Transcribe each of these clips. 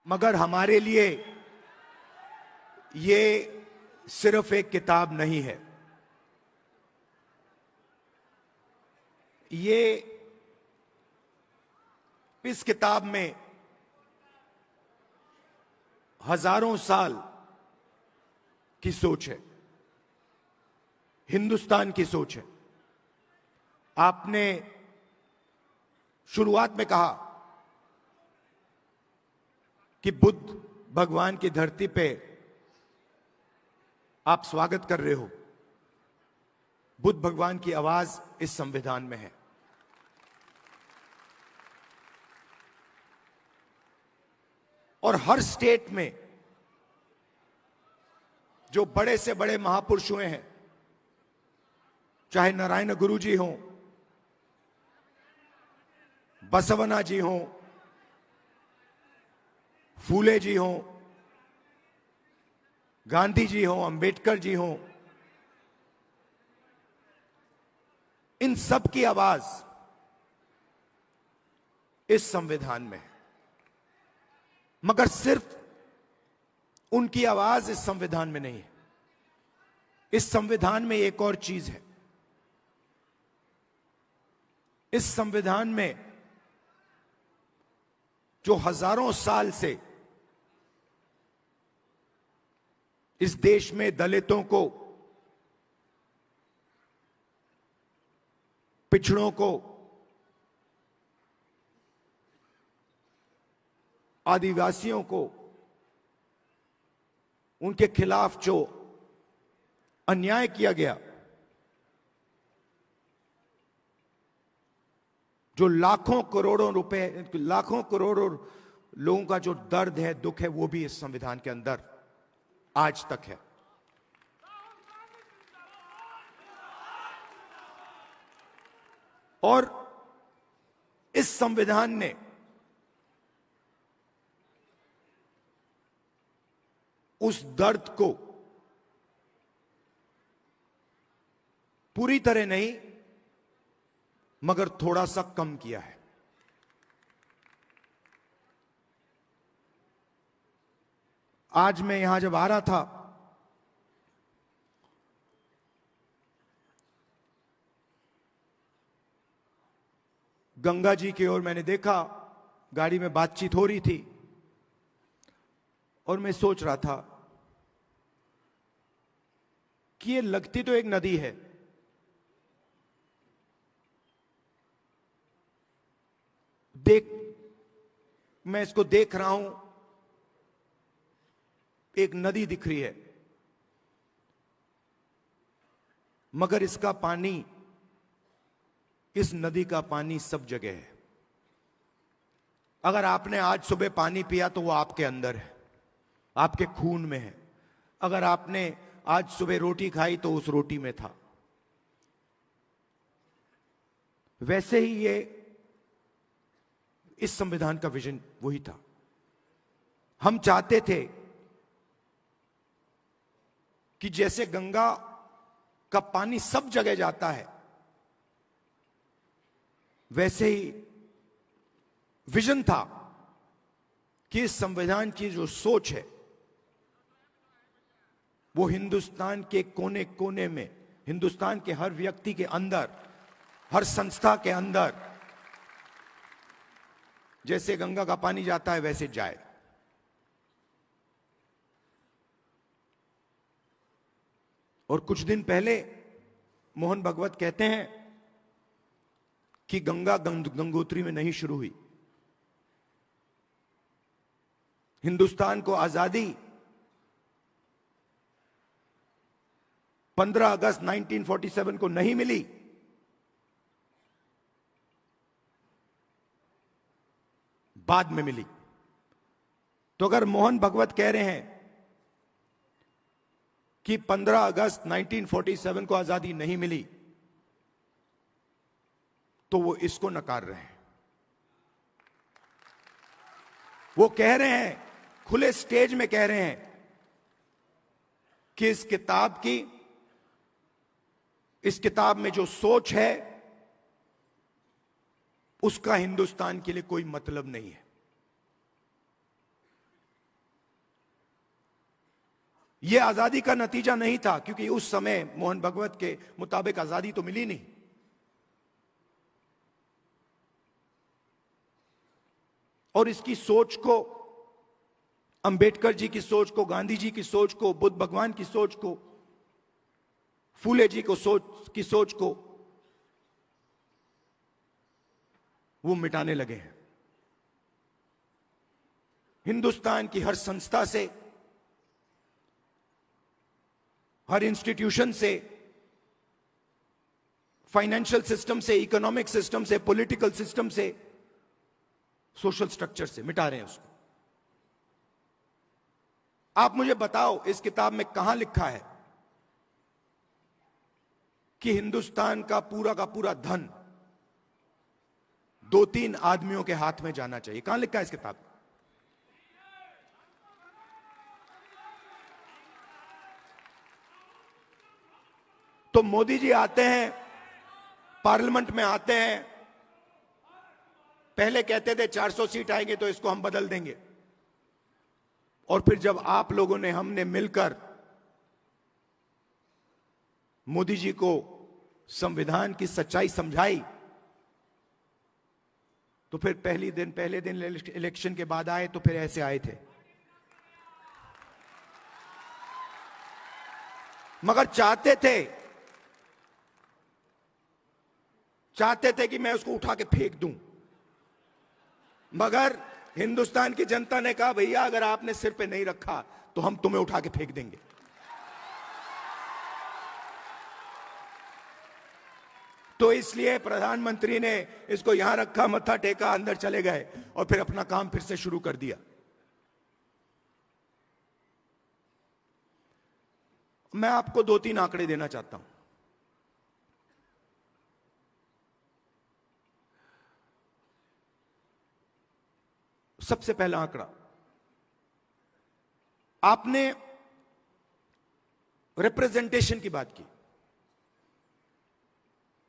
मगर हमारे लिए ये सिर्फ एक किताब नहीं है, ये इस किताब में हजारों साल की सोच है, हिंदुस्तान की सोच है। आपने शुरुआत में कहा कि बुद्ध भगवान की धरती पे आप स्वागत कर रहे हो। बुद्ध भगवान की आवाज इस संविधान में है। और हर स्टेट में जो बड़े से बड़े महापुरुष हुए हैं, चाहे नारायण गुरु जी हों, बसवना जी हों, फूले जी हों, गांधी जी हों, अंबेडकर जी हों, इन सब की आवाज इस संविधान में है। मगर सिर्फ उनकी आवाज इस संविधान में नहीं है, इस संविधान में एक और चीज है। इस संविधान में जो हजारों साल से इस देश में दलितों को, पिछड़ों को, आदिवासियों को, उनके खिलाफ जो अन्याय किया गया, जो लाखों करोड़ों रुपए, लाखों करोड़ों लोगों का जो दर्द है, दुख है, वो भी इस संविधान के अंदर आज तक है। और इस संविधान ने उस दर्द को पूरी तरह नहीं मगर थोड़ा सा कम किया है। आज मैं यहां जब आ रहा था, गंगा जी की ओर मैंने देखा, गाड़ी में बातचीत हो रही थी और मैं सोच रहा था कि ये लगती तो एक नदी है, मैं इसको देख रहा हूं, एक नदी दिख रही है, मगर इसका पानी, इस नदी का पानी सब जगह है। अगर आपने आज सुबह पानी पिया तो वो आपके अंदर है, आपके खून में है। अगर आपने आज सुबह रोटी खाई तो उस रोटी में था। वैसे ही ये इस संविधान का विजन वही था। हम चाहते थे कि जैसे गंगा का पानी सब जगह जाता है, वैसे ही विजन था कि इस संविधान की जो सोच है वो हिंदुस्तान के कोने कोने में, हिंदुस्तान के हर व्यक्ति के अंदर, हर संस्था के अंदर जैसे गंगा का पानी जाता है वैसे जाए। और कुछ दिन पहले मोहन भागवत कहते हैं कि गंगा गंगोत्री में नहीं शुरू हुई। हिंदुस्तान को आजादी 15 अगस्त 1947 को नहीं मिली, बाद में मिली। तो अगर मोहन भागवत कह रहे हैं कि 15 अगस्त 1947 को आजादी नहीं मिली, तो वो इसको नकार रहे हैं। वो कह रहे हैं, खुले स्टेज में कह रहे हैं कि इस किताब में जो सोच है उसका हिंदुस्तान के लिए कोई मतलब नहीं है। यह आजादी का नतीजा नहीं था, क्योंकि उस समय मोहन भगवत के मुताबिक आजादी तो मिली नहीं। और इसकी सोच को, अंबेडकर जी की सोच को, गांधी जी की सोच को, बुद्ध भगवान की सोच को, फूले जी को सोच को वो मिटाने लगे हैं। हिंदुस्तान की हर संस्था से, हर इंस्टीट्यूशन से, फाइनेंशियल सिस्टम से, इकोनॉमिक सिस्टम से, पॉलिटिकल सिस्टम से, सोशल स्ट्रक्चर से मिटा रहे हैं उसको। आप मुझे बताओ इस किताब में कहां लिखा है कि हिंदुस्तान का पूरा धन 2-3 आदमियों के हाथ में जाना चाहिए? कहां लिखा है इस किताब में? तो मोदी जी आते हैं, पार्लियामेंट में आते हैं, पहले कहते थे 400 सीट आएंगे तो इसको हम बदल देंगे, और फिर जब आप लोगों ने, हमने मिलकर मोदी जी को संविधान की सच्चाई समझाई, तो फिर पहले दिन इलेक्शन के बाद आए तो फिर ऐसे आए थे। मगर चाहते थे कि मैं उसको उठा के फेंक दूं, मगर हिंदुस्तान की जनता ने कहा भैया अगर आपने सिर पे नहीं रखा तो हम तुम्हें उठा के फेंक देंगे। तो इसलिए प्रधानमंत्री ने इसको यहां रखा, मत्था टेका, अंदर चले गए और फिर अपना काम फिर से शुरू कर दिया। मैं आपको 2-3 आंकड़े देना चाहता हूं। सबसे पहला आंकड़ा, आपने रिप्रेजेंटेशन की बात की,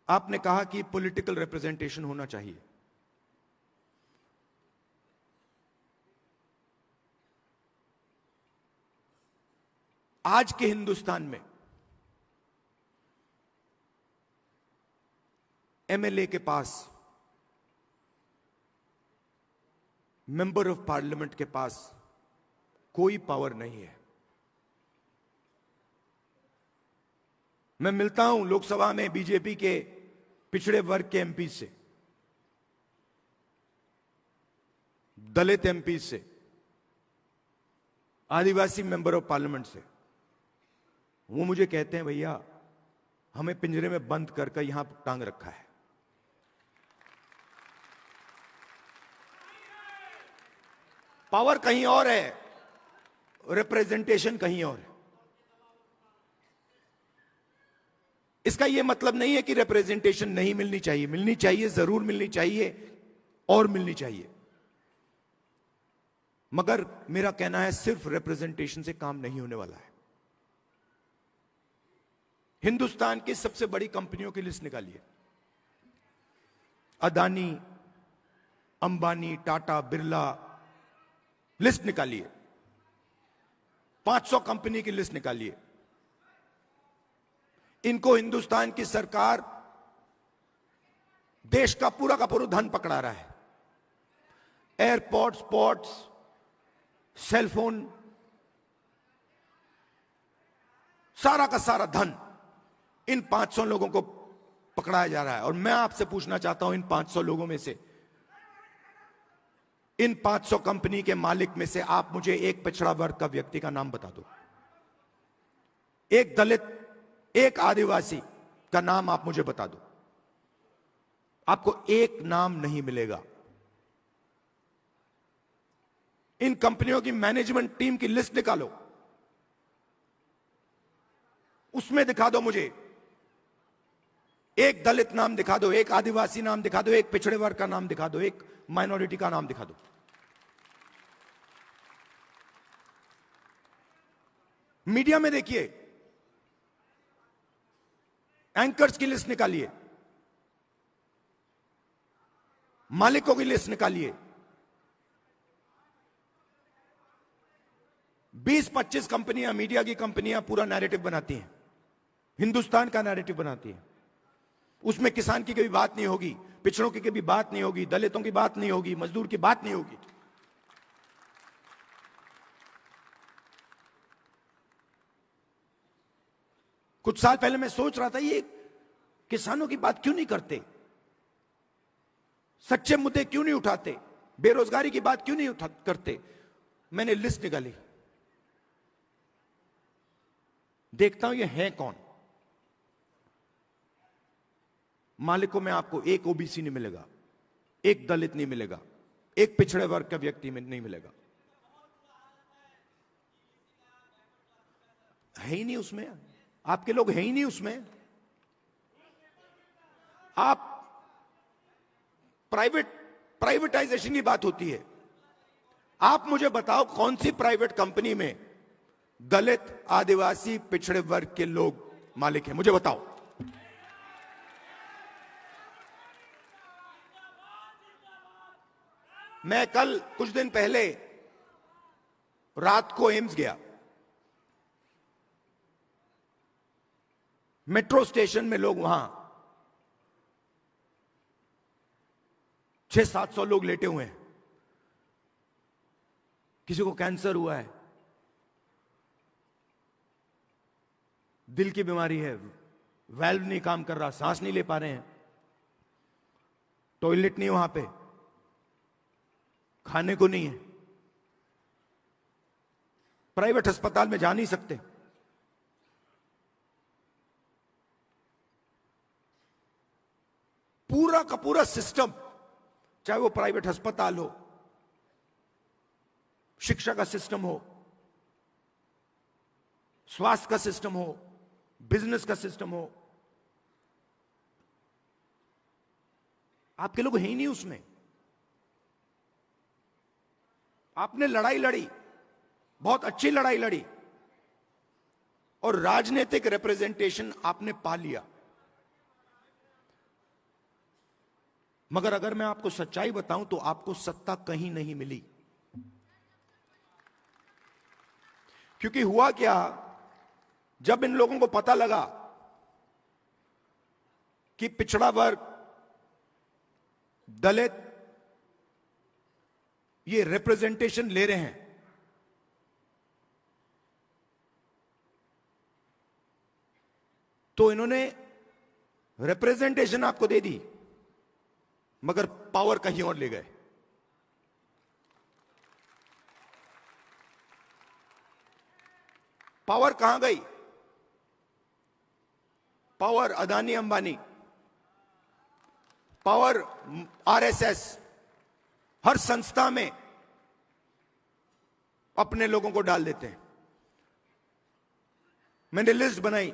आपने कहा कि पॉलिटिकल रिप्रेजेंटेशन होना चाहिए। आज के हिंदुस्तान में एमएलए के पास, मेंबर ऑफ पार्लियामेंट के पास कोई पावर नहीं है। मैं मिलता हूं लोकसभा में बीजेपी के पिछड़े वर्ग के एमपी से, दलित एमपी से, आदिवासी मेंबर ऑफ पार्लियामेंट से। वो मुझे कहते हैं भैया हमें पिंजरे में बंद करके यहां टांग रखा है। पावर कहीं और है, रिप्रेजेंटेशन कहीं और है। इसका यह मतलब नहीं है कि रिप्रेजेंटेशन नहीं मिलनी चाहिए, मिलनी चाहिए, जरूर मिलनी चाहिए और मिलनी चाहिए। मगर मेरा कहना है सिर्फ रिप्रेजेंटेशन से काम नहीं होने वाला है। हिंदुस्तान की सबसे बड़ी कंपनियों की लिस्ट निकालिए, अदानी, अंबानी, टाटा, बिरला, लिस्ट निकालिए। 500 कंपनी की लिस्ट निकालिए। इनको हिंदुस्तान की सरकार देश का पूरा धन पकड़ा रहा है। एयरपोर्ट्स, पोर्ट्स, सेलफोन, सारा का सारा धन इन 500 लोगों को पकड़ाया जा रहा है। और मैं आपसे पूछना चाहता हूं, इन 500 लोगों में से, इन 500 कंपनी के मालिक में से आप मुझे एक पिछड़ा वर्ग का व्यक्ति का नाम बता दो। एक दलित, एक आदिवासी का नाम आप मुझे बता दो। आपको एक नाम नहीं मिलेगा। इन कंपनियों की मैनेजमेंट टीम की लिस्ट निकालो, उसमें दिखा दो मुझे एक दलित नाम दिखा दो, एक आदिवासी नाम दिखा दो, एक पिछड़े वर्ग का नाम दिखा दो, एक माइनॉरिटी का नाम दिखा दो। मीडिया में देखिए, एंकर्स की लिस्ट निकालिए, मालिकों की लिस्ट निकालिए, 20-25 कंपनियां, मीडिया की कंपनियां पूरा नैरेटिव बनाती हैं, हिंदुस्तान का नैरेटिव बनाती हैं। उसमें किसान की कभी बात नहीं होगी, पिछड़ों की कभी बात नहीं होगी, दलितों की बात नहीं होगी, मजदूर की बात नहीं होगी। कुछ साल पहले मैं सोच रहा था ये किसानों की बात क्यों नहीं करते, सच्चे मुद्दे क्यों नहीं उठाते, बेरोजगारी की बात क्यों नहीं करते। मैंने लिस्ट निकाली, देखता हूं ये है कौन। मालिकों में आपको एक ओबीसी नहीं मिलेगा, एक दलित नहीं मिलेगा, एक पिछड़े वर्ग का व्यक्ति में नहीं मिलेगा, है ही नहीं उसमें। आपके लोग हैं ही नहीं उसमें। आप प्राइवेटाइजेशन की बात होती है, आप मुझे बताओ कौन सी प्राइवेट कंपनी में दलित, आदिवासी, पिछड़े वर्ग के लोग मालिक हैं, मुझे बताओ। मैं कल कुछ दिन पहले रात को एम्स गया। मेट्रो स्टेशन में लोग वहां 600-700 लोग लेटे हुए हैं। किसी को कैंसर हुआ है, दिल की बीमारी है, वाल्व नहीं काम कर रहा, सांस नहीं ले पा रहे हैं, टॉयलेट नहीं वहां पे, खाने को नहीं है, प्राइवेट अस्पताल में जा नहीं सकते। पूरा का पूरा सिस्टम, चाहे वो प्राइवेट अस्पताल हो, शिक्षा का सिस्टम हो, स्वास्थ्य का सिस्टम हो, बिजनेस का सिस्टम हो, आपके लोग हैं ही नहीं उसमें। आपने लड़ाई लड़ी, बहुत अच्छी लड़ाई लड़ी, और राजनीतिक रिप्रेजेंटेशन आपने पा लिया। मगर अगर मैं आपको सच्चाई बताऊं तो आपको सत्ता कहीं नहीं मिली। क्योंकि हुआ क्या, जब इन लोगों को पता लगा कि पिछड़ा वर्ग, दलित ये रिप्रेजेंटेशन ले रहे हैं, तो इन्होंने रिप्रेजेंटेशन आपको दे दी, मगर पावर कहीं और ले गए। पावर कहां गई? Power Adani Ambani, power RSS, हर संस्था में अपने लोगों को डाल देते हैं। मैंने लिस्ट बनाई,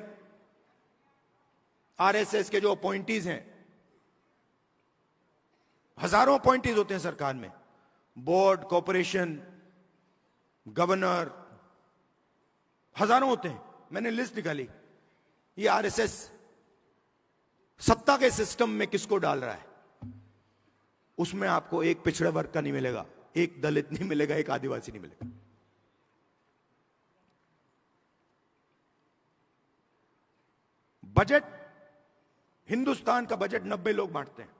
आरएसएस के जो अपॉइंटीज हैं, हजारों अपॉइंटीज होते हैं सरकार में, बोर्ड, कॉर्पोरेशन, गवर्नर, हजारों होते हैं। मैंने लिस्ट निकाली, ये आरएसएस सत्ता के सिस्टम में किसको डाल रहा है। उसमें आपको एक पिछड़े वर्ग का नहीं मिलेगा, एक दलित नहीं मिलेगा, एक आदिवासी नहीं मिलेगा। बजट, हिंदुस्तान का बजट 90 लोग बांटते हैं।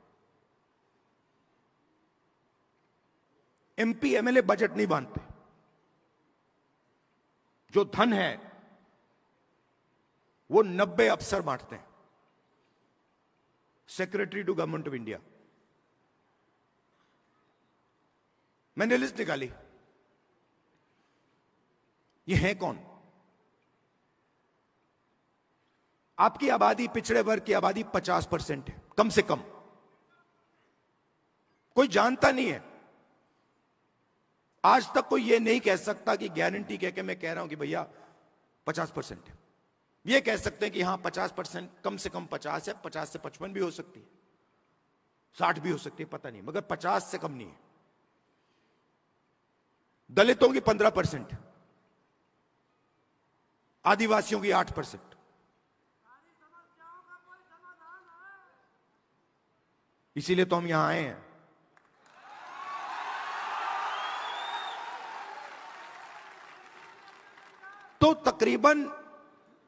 एमपी एमएलए बजट नहीं बांटते। जो धन है वो 90 अफसर बांटते हैं, secretary to government of India. मैंने लिस्ट निकाली, ये है कौन? आपकी आबादी, पिछड़े वर्ग की आबादी 50% है, कम से कम। कोई जानता नहीं है। आज तक कोई ये नहीं कह सकता कि गारंटी कह के मैं कह रहा हूं कि भैया 50% है। ये कह सकते हैं कि हां 50%, कम से कम 50 है, 50 से 55 भी हो सकती है, 60 भी हो सकती है, पता नहीं, मगर 50 से कम नहीं है। दलितों की 15%, आदिवासियों की 8%। इसीलिए तो हम यहां आए हैं। तो तकरीबन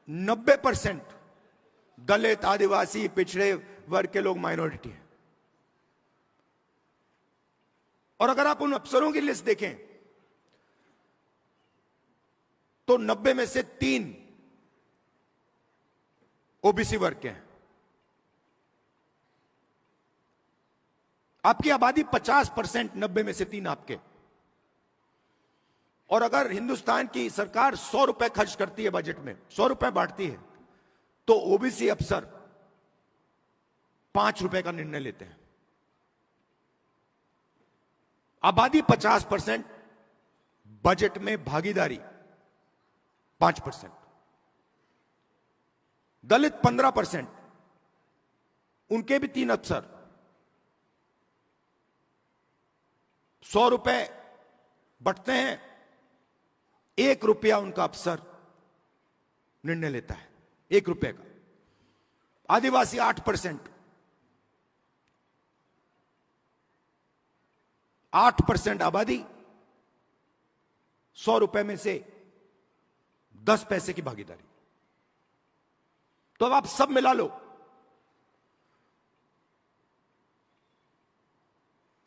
90% दलित, आदिवासी, पिछड़े वर्ग के लोग माइनॉरिटी हैं। और अगर आप उन अफसरों की लिस्ट देखें तो 90 में से 3 ओबीसी वर्ग के हैं। आपकी आबादी 50%, 90 में से 3 आपके। और अगर हिंदुस्तान की सरकार 100 रुपए खर्च करती है बजट में, 100 रुपए बांटती है, तो ओबीसी अफसर 5 रुपए का निर्णय लेते हैं। आबादी 50%, बजट में भागीदारी 5%, दलित 15%, उनके भी 3 अफसर, 100 रुपए बंटते हैं, 1 रुपया उनका अफसर निर्णय लेता है, 1 रुपए का। आदिवासी 8%, 8% आबादी, 100 रुपए में से 10 पैसे की भागीदारी। तो अब आप सब मिला लो,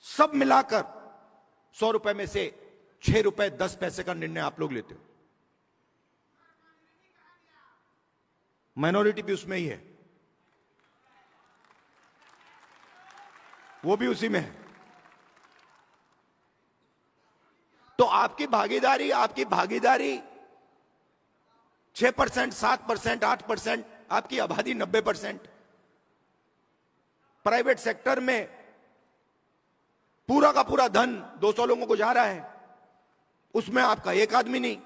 सब मिलाकर 100 रुपए में से 6 रुपए 10 पैसे का निर्णय आप लोग लेते हो। माइनॉरिटी भी उसमें ही है, वो भी उसी में है। तो आपकी भागीदारी 6%, 7%, 8%, आपकी आबादी 90%। प्राइवेट सेक्टर में पूरा का पूरा धन 200 लोगों को जा रहा है, उसमें आपका एक आदमी नहीं।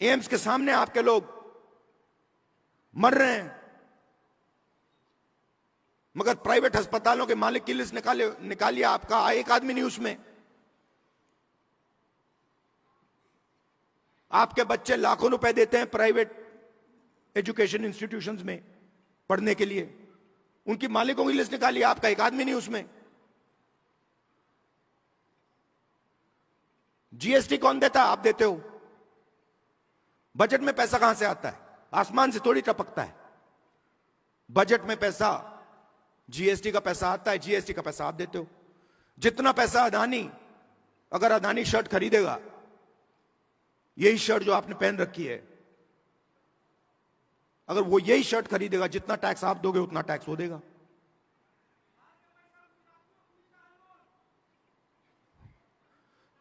एम्स के सामने आपके लोग मर रहे हैं, मगर प्राइवेट अस्पतालों के मालिक की लिस्ट निकालिए, आपका एक आदमी नहीं उसमें। आपके बच्चे लाखों रुपए देते हैं प्राइवेट एजुकेशन इंस्टीट्यूशंस में पढ़ने के लिए, उनकी मालिकों की लिस्ट निकालिए, आपका एक आदमी नहीं उसमें। जीएसटी कौन देता है? आप देते हो। बजट में पैसा कहां से आता है? आसमान से थोड़ी टपकता है। बजट में पैसा, जीएसटी का पैसा आता है, जीएसटी का पैसा आप देते हो। जितना पैसा अदानी, अगर अदानी शर्ट खरीदेगा, यही शर्ट जो आपने पहन रखी है, अगर वो यही शर्ट खरीदेगा, जितना टैक्स आप दोगे उतना टैक्स वो देगा।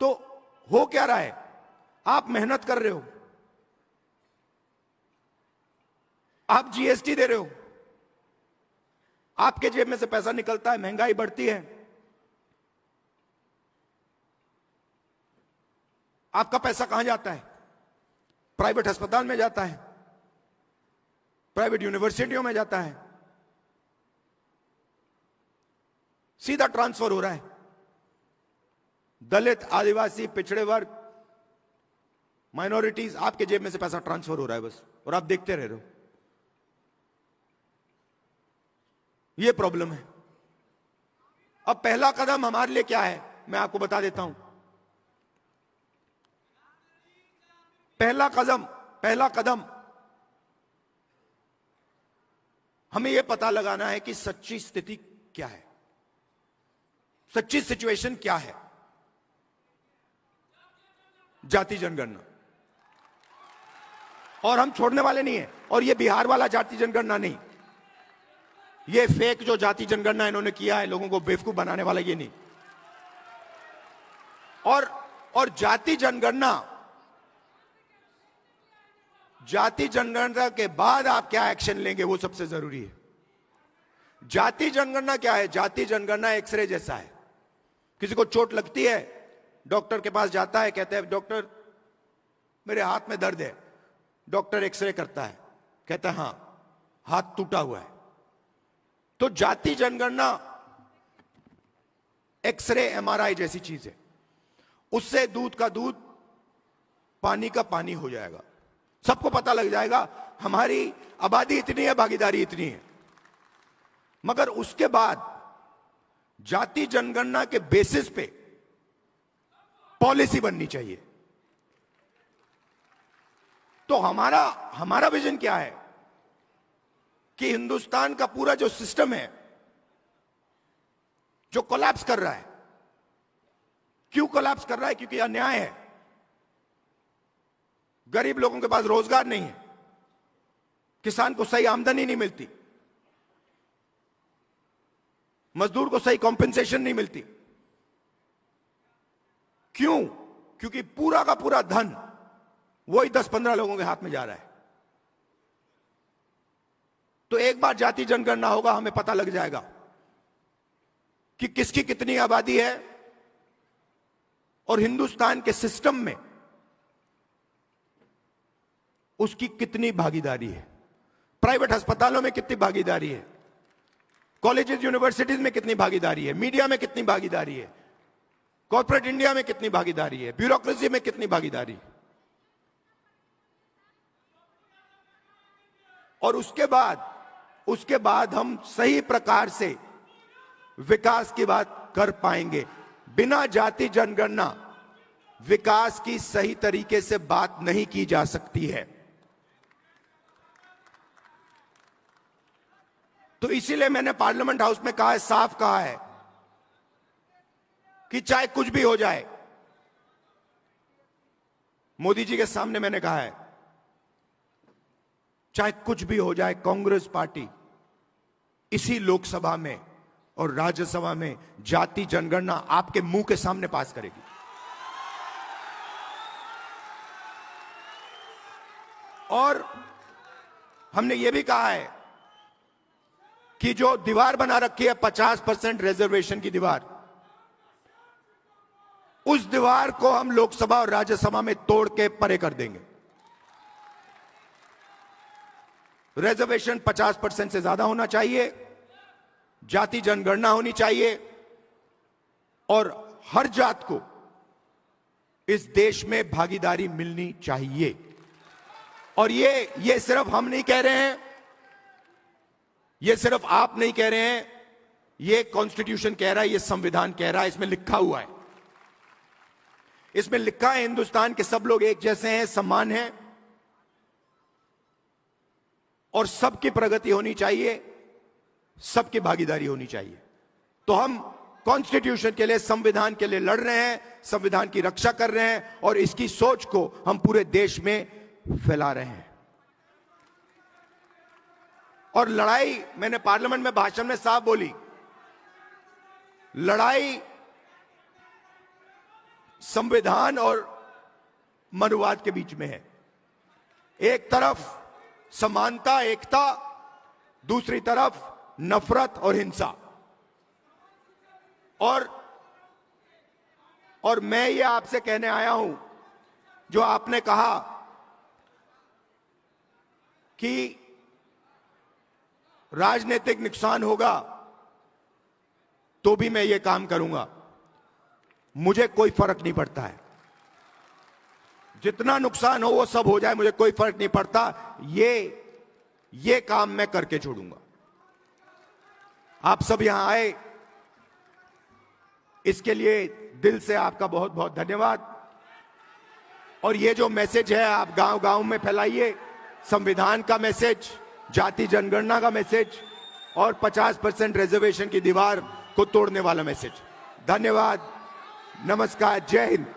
तो हो क्या रहा है? आप मेहनत कर रहे हो, आप जीएसटी दे रहे हो, आपके जेब में से पैसा निकलता है, महंगाई बढ़ती है, आपका पैसा कहां जाता है? प्राइवेट अस्पताल में जाता है, प्राइवेट यूनिवर्सिटियों में जाता है, सीधा ट्रांसफर हो रहा है। दलित, आदिवासी, पिछड़े वर्ग, माइनॉरिटीज, आपके जेब में से पैसा ट्रांसफर हो रहा है बस, और आप देखते रह रहे हो। यह प्रॉब्लम है। अब पहला कदम हमारे लिए क्या है, मैं आपको बता देता हूं। पहला कदम हमें यह पता लगाना है कि सच्ची स्थिति क्या है, सच्ची सिचुएशन क्या है। जाति जनगणना, और हम छोड़ने वाले नहीं है। और यह बिहार वाला जाति जनगणना नहीं, यह फेक जो जाति जनगणना इन्होंने किया है, लोगों को बेवकूफ बनाने वाला, ये नहीं। और जाति जनगणना के बाद आप क्या एक्शन लेंगे, वो सबसे जरूरी है। जाति जनगणना क्या है? जाति जनगणना एक्सरे जैसा है। किसी को चोट लगती है, डॉक्टर के पास जाता है, कहते हैं डॉक्टर मेरे हाथ में दर्द है, डॉक्टर एक्सरे करता है, कहता है हां हाथ टूटा हुआ है। तो जाति जनगणना एक्सरे, एमआरआई जैसी चीज है। उससे दूध का दूध, पानी का पानी हो जाएगा। सबको पता लग जाएगा हमारी आबादी इतनी है, भागीदारी इतनी है। मगर उसके बाद जाति जनगणना के बेसिस पे पॉलिसी बननी चाहिए। तो हमारा विजन क्या है कि हिंदुस्तान का पूरा जो सिस्टम है जो कोलैप्स कर रहा है, क्यों कोलैप्स कर रहा है? क्योंकि अन्याय है। गरीब लोगों के पास रोजगार नहीं है, किसान को सही आमदनी नहीं मिलती, मजदूर को सही कॉम्पेंसेशन नहीं मिलती। क्यों? क्योंकि पूरा का पूरा धन वही 10-15 लोगों के हाथ में जा रहा है। तो एक बार जाति जनगणना होगा, हमें पता लग जाएगा कि किसकी कितनी आबादी है और हिंदुस्तान के सिस्टम में उसकी कितनी भागीदारी है। प्राइवेट अस्पतालों में कितनी भागीदारी है, कॉलेजेस यूनिवर्सिटीज में कितनी भागीदारी है, मीडिया में कितनी भागीदारी है, कॉर्पोरेट इंडिया में कितनी भागीदारी है, ब्यूरोक्रेसी में कितनी भागीदारी है। और उसके बाद हम सही प्रकार से विकास की बात कर पाएंगे। बिना जाति जनगणना विकास की सही तरीके से बात नहीं की जा सकती है। तो इसीलिए मैंने पार्लियामेंट हाउस में कहा है, साफ कहा है कि चाहे कुछ भी हो जाए, मोदी जी के सामने मैंने कहा है, चाहे कुछ भी हो जाए, कांग्रेस पार्टी इसी लोकसभा में और राज्यसभा में जाति जनगणना आपके मुंह के सामने पास करेगी। और हमने यह भी कहा है कि जो दीवार बना रखी है 50% रिजर्वेशन की दीवार, उस दीवार को हम लोकसभा और राज्यसभा में तोड़ के परे कर देंगे। रिजर्वेशन 50% से ज्यादा होना चाहिए, जाति जनगणना होनी चाहिए और हर जात को इस देश में भागीदारी मिलनी चाहिए। और ये सिर्फ हम नहीं कह रहे हैं, ये सिर्फ आप नहीं कह रहे हैं, ये कॉन्स्टिट्यूशन कह रहा है, ये संविधान कह रहा है, इसमें लिखा हुआ है। इसमें लिखा है हिंदुस्तान के सब लोग एक जैसे हैं, समान हैं और सबकी प्रगति होनी चाहिए, सबकी भागीदारी होनी चाहिए। तो हम कॉन्स्टिट्यूशन के लिए, संविधान के लिए लड़ रहे हैं, संविधान की रक्षा कर रहे हैं और इसकी सोच को हम पूरे देश में फैला रहे हैं। और लड़ाई, मैंने पार्लियामेंट में भाषण में साफ बोली, लड़ाई संविधान और मनुवाद के बीच में है। एक तरफ समानता, एकता, दूसरी तरफ नफरत और हिंसा। और मैं ये आपसे कहने आया हूं, जो आपने कहा कि राजनीतिक नुकसान होगा तो भी मैं ये काम करूंगा, मुझे कोई फर्क नहीं पड़ता है। जितना नुकसान हो वो सब हो जाए, मुझे कोई फर्क नहीं पड़ता। ये काम मैं करके छोड़ूंगा। आप सब यहां आए, इसके लिए दिल से आपका बहुत बहुत धन्यवाद। और ये जो मैसेज है आप गांव गांव में फैलाइए, संविधान का मैसेज, जाति जनगणना का मैसेज और 50% रिजर्वेशन की दीवार को तोड़ने वाला मैसेज। धन्यवाद, नमस्कार, जय हिंद।